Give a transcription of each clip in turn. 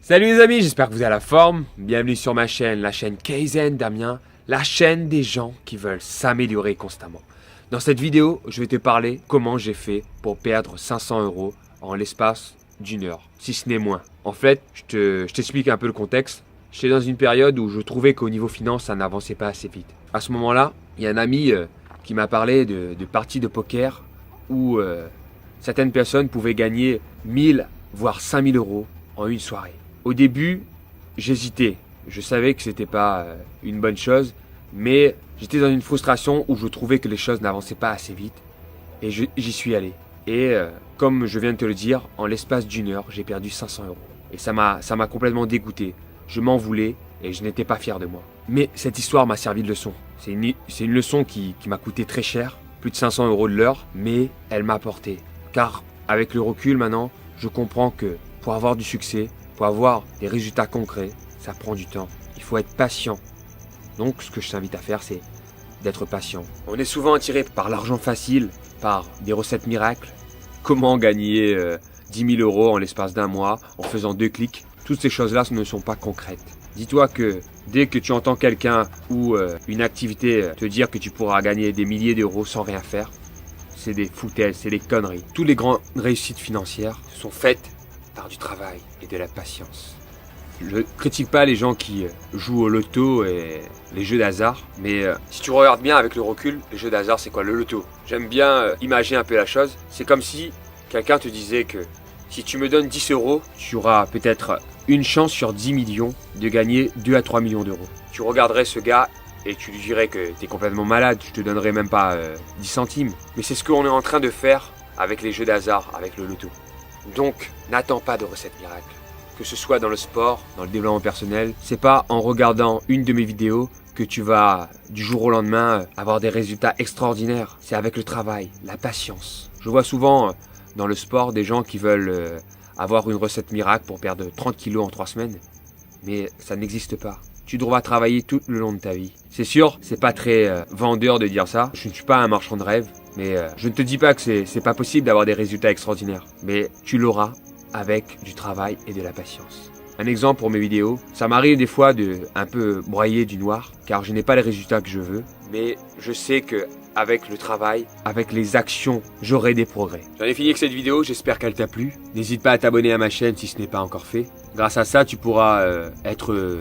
Salut les amis, j'espère que vous avez la forme. Bienvenue sur ma chaîne, la chaîne Kaizen Damien, la chaîne des gens qui veulent s'améliorer constamment. Dans cette vidéo, je vais te parler comment j'ai fait pour perdre 500 € en l'espace d'une heure, si ce n'est moins. En fait, je t'explique un peu le contexte. J'étais dans une période où je trouvais qu'au niveau finance, ça n'avançait pas assez vite. À ce moment-là, il y a un ami qui m'a parlé de parties de poker où certaines personnes pouvaient gagner 1000 voire 5000 € en une soirée. Au début, j'hésitais. Je savais que c'était pas une bonne chose, mais j'étais dans une frustration où je trouvais que les choses n'avançaient pas assez vite. Et j'y suis allé. Et comme je viens de te le dire, en l'espace d'une heure, j'ai perdu 500 €. Et ça m'a complètement dégoûté. Je m'en voulais et je n'étais pas fier de moi. Mais cette histoire m'a servi de leçon. C'est une leçon qui m'a coûté très cher, plus de 500 € de l'heure, mais elle m'a apporté. Car avec le recul maintenant, je comprends que pour avoir du succès, pour avoir des résultats concrets, ça prend du temps. Il faut être patient. Donc ce que je t'invite à faire, c'est d'être patient. On est souvent attiré par l'argent facile, par des recettes miracles. Comment gagner 10 000 € en l'espace d'un mois en faisant 2 clics. Toutes ces choses-là ne sont pas concrètes. Dis-toi que dès que tu entends quelqu'un ou une activité te dire que tu pourras gagner des milliers d'euros sans rien faire, c'est des foutaises, c'est des conneries. Toutes les grandes réussites financières sont faites par du travail et de la patience. Je ne critique pas les gens qui jouent au loto et les jeux d'hasard, mais si tu regardes bien avec le recul, les jeux d'hasard c'est quoi le loto? J'aime bien imaginer un peu la chose. C'est comme si quelqu'un te disait que si tu me donnes 10 €, tu auras peut-être une chance sur 10 millions de gagner 2 à 3 millions d'euros. Tu regarderais ce gars et tu lui dirais que tu es complètement malade, je te donnerais même pas 10 centimes. Mais c'est ce qu'on est en train de faire avec les jeux d'hasard, avec le loto. Donc, n'attends pas de recettes miracles. Que ce soit dans le sport, dans le développement personnel, c'est pas en regardant une de mes vidéos que tu vas, du jour au lendemain, avoir des résultats extraordinaires. C'est avec le travail, la patience. Je vois souvent dans le sport des gens qui veulent avoir une recette miracle pour perdre 30 kilos en 3 semaines. Mais ça n'existe pas. Tu devras travailler tout le long de ta vie. C'est sûr, c'est pas très vendeur de dire ça. Je ne suis pas un marchand de rêve. Mais je ne te dis pas que c'est pas possible d'avoir des résultats extraordinaires. Mais tu l'auras avec du travail et de la patience. Un exemple pour mes vidéos, ça m'arrive des fois de un peu broyer du noir, car je n'ai pas les résultats que je veux. Mais je sais que avec le travail, avec les actions, j'aurai des progrès. J'en ai fini avec cette vidéo, j'espère qu'elle t'a plu. N'hésite pas à t'abonner à ma chaîne si ce n'est pas encore fait. Grâce à ça, tu pourras être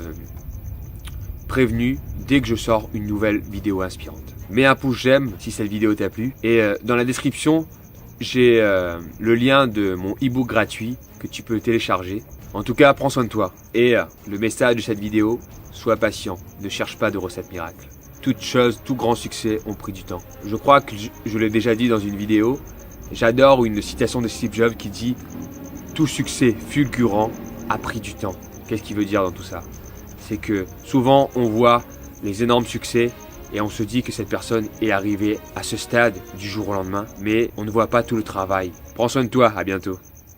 prévenu dès que je sors une nouvelle vidéo inspirante. Mets un pouce j'aime si cette vidéo t'a plu. Et dans la description, j'ai le lien de mon e-book gratuit que tu peux télécharger. En tout cas, prends soin de toi. Et le message de cette vidéo, sois patient. Ne cherche pas de recettes miracles. Toutes choses, tout grand succès ont pris du temps. Je crois que je l'ai déjà dit dans une vidéo. J'adore une citation de Steve Jobs qui dit « Tout succès fulgurant a pris du temps ». Qu'est-ce qu'il veut dire dans tout ça? C'est que souvent on voit les énormes succès et on se dit que cette personne est arrivée à ce stade du jour au lendemain, mais on ne voit pas tout le travail. Prends soin de toi, à bientôt.